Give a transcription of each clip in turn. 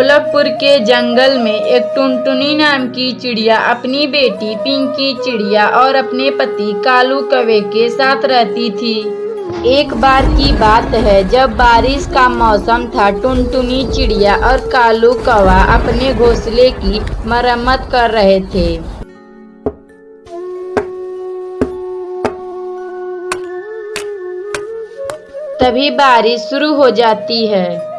ढोलकपुर के जंगल में एक टुनटुनी नाम की चिड़िया अपनी बेटी पिंकी चिड़िया और अपने पति कालू कौवे के साथ रहती थी। एक बार की बात है, जब बारिश का मौसम था, टुनटुनी चिड़िया और कालू कौवा अपने घोंसले की मरम्मत कर रहे थे। तभी बारिश शुरू हो जाती है।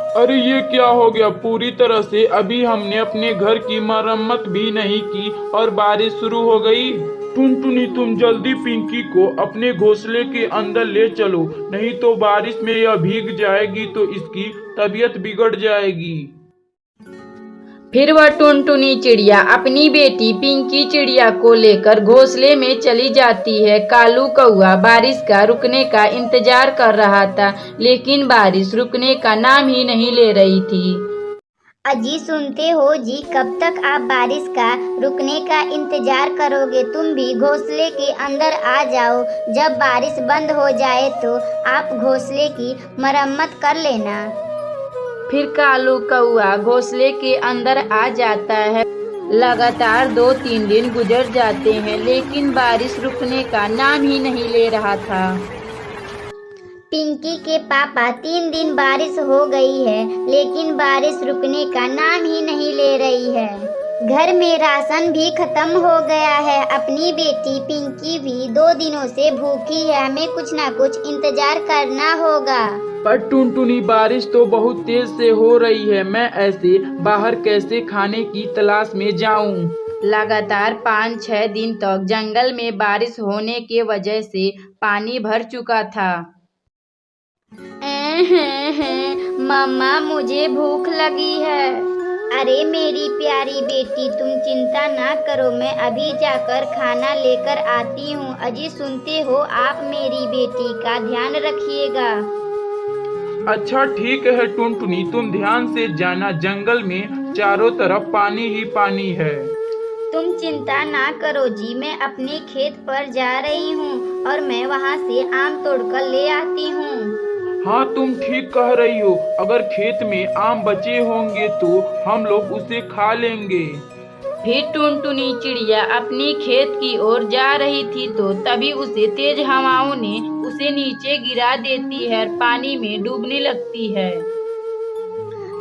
अरे ये क्या हो गया? पूरी तरह से अभी हमने अपने घर की मरम्मत भी नहीं की और बारिश शुरू हो गई। टुनटुनी, तुम जल्दी पिंकी को अपने घोंसले के अंदर ले चलो, नहीं तो बारिश में यह भीग जाएगी तो इसकी तबीयत बिगड़ जाएगी। फिर वह टुनटुनी चिड़िया अपनी बेटी पिंकी चिड़िया को लेकर घोंसले में चली जाती है। कालू कौवा बारिश का रुकने का इंतजार कर रहा था, लेकिन बारिश रुकने का नाम ही नहीं ले रही थी। अजी, सुनते हो जी, कब तक आप बारिश का रुकने का इंतजार करोगे? तुम भी घोंसले के अंदर आ जाओ। जब बारिश बंद हो जाए तो आप घोंसले की मरम्मत कर लेना। फिर कालू कौवा घोंसले के अंदर आ जाता है। लगातार 2-3 दिन गुजर जाते हैं, लेकिन बारिश रुकने का नाम ही नहीं ले रहा था। पिंकी के पापा, 3 दिन बारिश हो गई है, लेकिन बारिश रुकने का नाम ही नहीं ले रही है। घर में राशन भी खत्म हो गया है। अपनी बेटी पिंकी भी 2 दिनों से भूखी है। हमें कुछ ना कुछ इंतजार करना होगा। पर टुनटुनी, बारिश तो बहुत तेज से हो रही है, मैं ऐसे बाहर कैसे खाने की तलाश में जाऊं? लगातार 5-6 दिन तक जंगल में बारिश होने के वजह से पानी भर चुका था। मम्मा, मुझे भूख लगी है। अरे मेरी प्यारी बेटी, तुम चिंता ना करो, मैं अभी जाकर खाना लेकर आती हूँ। अजी, सुनते हो, आप मेरी बेटी का ध्यान रखिएगा। अच्छा ठीक है टुनटुनी, तुम ध्यान से जाना, जंगल में चारों तरफ पानी ही पानी है। तुम चिंता ना करो जी, मैं अपने खेत पर जा रही हूँ और मैं वहाँ से आम तोड़कर ले आती हूँ। हाँ, तुम ठीक कह रही हो, अगर खेत में आम बचे होंगे तो हम लोग उसे खा लेंगे। फिर टुनटुनी चिड़िया अपनी खेत की ओर जा रही थी तो तभी उसे तेज हवाओं ने उसे नीचे गिरा देती है और पानी में डूबने लगती है।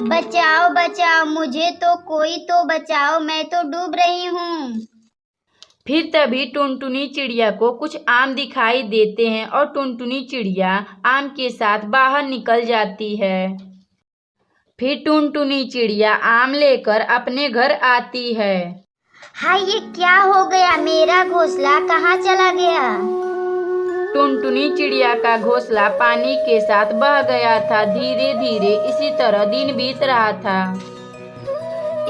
बचाओ बचाओ, मुझे तो कोई तो बचाओ, मैं तो डूब रही हूँ। फिर तभी टुनटुनी चिड़िया को कुछ आम दिखाई देते हैं और टुनटुनी चिड़िया आम के साथ बाहर निकल जाती है। फिर टुनटुनी चिड़िया आम लेकर अपने घर आती है। हाय, ये क्या हो गया? मेरा घोंसला कहाँ चला गया? टुनटुनी चिड़िया का घोंसला पानी के साथ बह गया था। धीरे धीरे इसी तरह दिन बीत रहा था।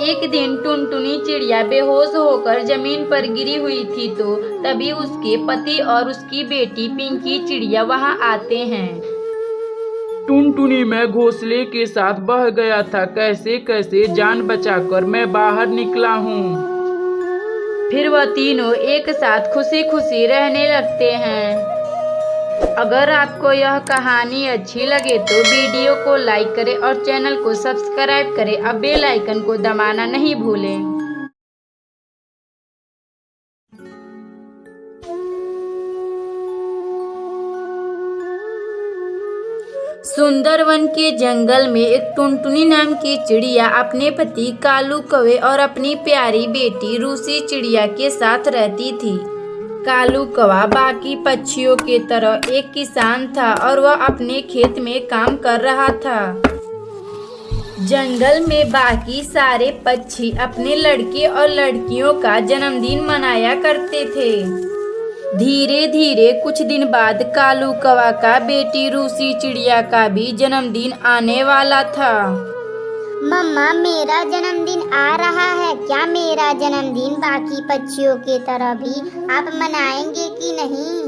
एक दिन टुनटुनी चिड़िया बेहोश होकर जमीन पर गिरी हुई थी तो तभी उसके पति और उसकी बेटी पिंकी चिड़िया वहां आते हैं। टुनटुनी, मैं घोंसले के साथ बह गया था, कैसे कैसे जान बचाकर मैं बाहर निकला हूँ। फिर वह तीनों एक साथ खुशी खुशी रहने लगते हैं। अगर आपको यह कहानी अच्छी लगे तो वीडियो को लाइक करें और चैनल को सब्सक्राइब करें और बेल आइकन को दबाना नहीं भूलें। सुंदरवन के जंगल में एक टुनटुनी नाम की चिड़िया अपने पति कालू कौवे और अपनी प्यारी बेटी रूसी चिड़िया के साथ रहती थी। कालू कौवा बाकी पक्षियों के तरह एक किसान था और वह अपने खेत में काम कर रहा था। जंगल में बाकी सारे पक्षी अपने लड़के और लड़कियों का जन्मदिन मनाया करते थे। धीरे धीरे कुछ दिन बाद कालू कौवा का बेटी रूसी चिड़िया का भी जन्मदिन आने वाला था। मम्मा, मेरा जन्मदिन आ रहा है। क्या मेरा जन्मदिन बाकी पक्षियों के तरह भी आप मनाएंगे कि नहीं?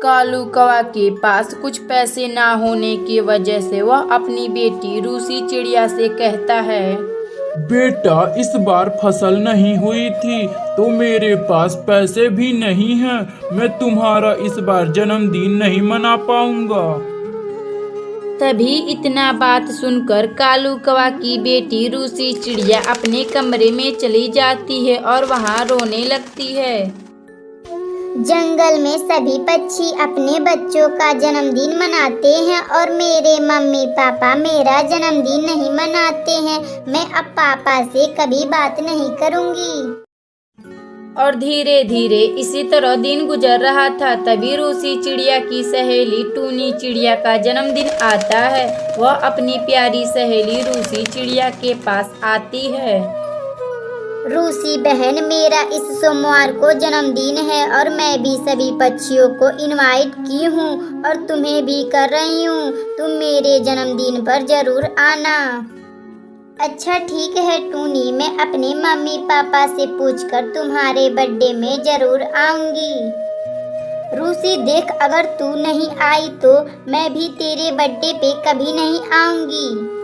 कालू कौवा के पास कुछ पैसे ना होने की वजह से वह अपनी बेटी रूसी चिड़िया से कहता है, बेटा, इस बार फसल नहीं हुई थी तो मेरे पास पैसे भी नहीं हैं, मैं तुम्हारा इस बार जन्मदिन नहीं मना पाऊंगा। तभी इतना बात सुनकर कालू कौवा की बेटी रूसी चिड़िया अपने कमरे में चली जाती है और वहाँ रोने लगती है। जंगल में सभी पक्षी अपने बच्चों का जन्मदिन मनाते हैं और मेरे मम्मी पापा मेरा जन्मदिन नहीं मनाते हैं। मैं अब पापा से कभी बात नहीं करूँगी। और धीरे धीरे इसी तरह दिन गुजर रहा था। तभी रूसी चिड़िया की सहेली टूनी चिड़िया का जन्मदिन आता है। वह अपनी प्यारी सहेली रूसी चिड़िया के पास आती है। रूसी बहन, मेरा इस सोमवार को जन्मदिन है और मैं भी सभी पक्षियों को इनवाइट की हूँ और तुम्हें भी कर रही हूँ। तुम मेरे जन्मदिन पर जरूर आना। अच्छा ठीक है टूनी, मैं अपने मम्मी पापा से पूछकर तुम्हारे बर्थडे में जरूर आऊंगी। रूसी देख, अगर तू नहीं आई तो मैं भी तेरे बर्थडे पे कभी नहीं आऊंगी।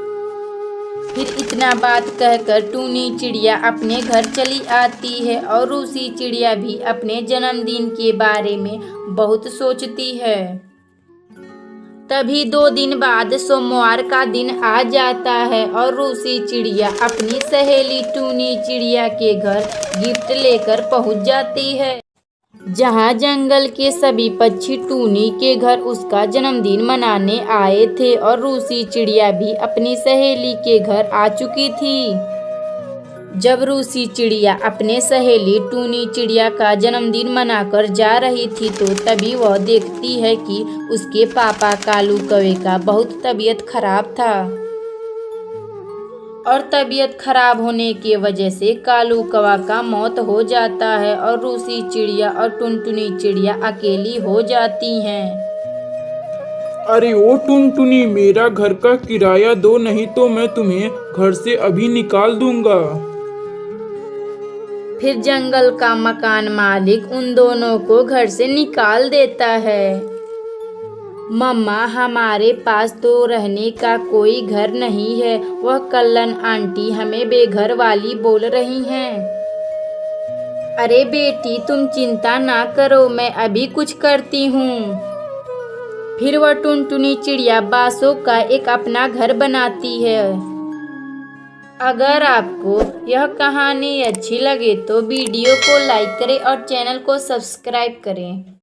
फिर इतना बात कहकर टूनी चिड़िया अपने घर चली आती है और रूसी चिड़िया भी अपने जन्मदिन के बारे में बहुत सोचती है। तभी 2 दिन बाद सोमवार का दिन आ जाता है और रूसी चिड़िया अपनी सहेली टूनी चिड़िया के घर गिफ्ट लेकर पहुंच जाती है। जहां जंगल के सभी पक्षी टूनी के घर उसका जन्मदिन मनाने आए थे और रूसी चिड़िया भी अपनी सहेली के घर आ चुकी थी। जब रूसी चिड़िया अपने सहेली टूनी चिड़िया का जन्मदिन मनाकर जा रही थी तो तभी वह देखती है कि उसके पापा कालू कौवे का बहुत तबीयत खराब था और तबीयत खराब होने की वजह से कालू कौवा का मौत हो जाता है और रूसी चिड़िया और टुनटुनी चिड़िया अकेली हो जाती हैं। अरे ओ टुनटुनी, मेरा घर का किराया दो, नहीं तो मैं तुम्हें घर से अभी निकाल दूंगा। फिर जंगल का मकान मालिक उन दोनों को घर से निकाल देता है। मम्मा, हमारे पास तो रहने का कोई घर नहीं है। वह कल्लन आंटी हमें बेघर वाली बोल रही हैं। अरे बेटी, तुम चिंता ना करो, मैं अभी कुछ करती हूँ। फिर वह टुनटुनी चिड़िया बांसों का एक अपना घर बनाती है। अगर आपको यह कहानी अच्छी लगे तो वीडियो को लाइक करें और चैनल को सब्सक्राइब करें।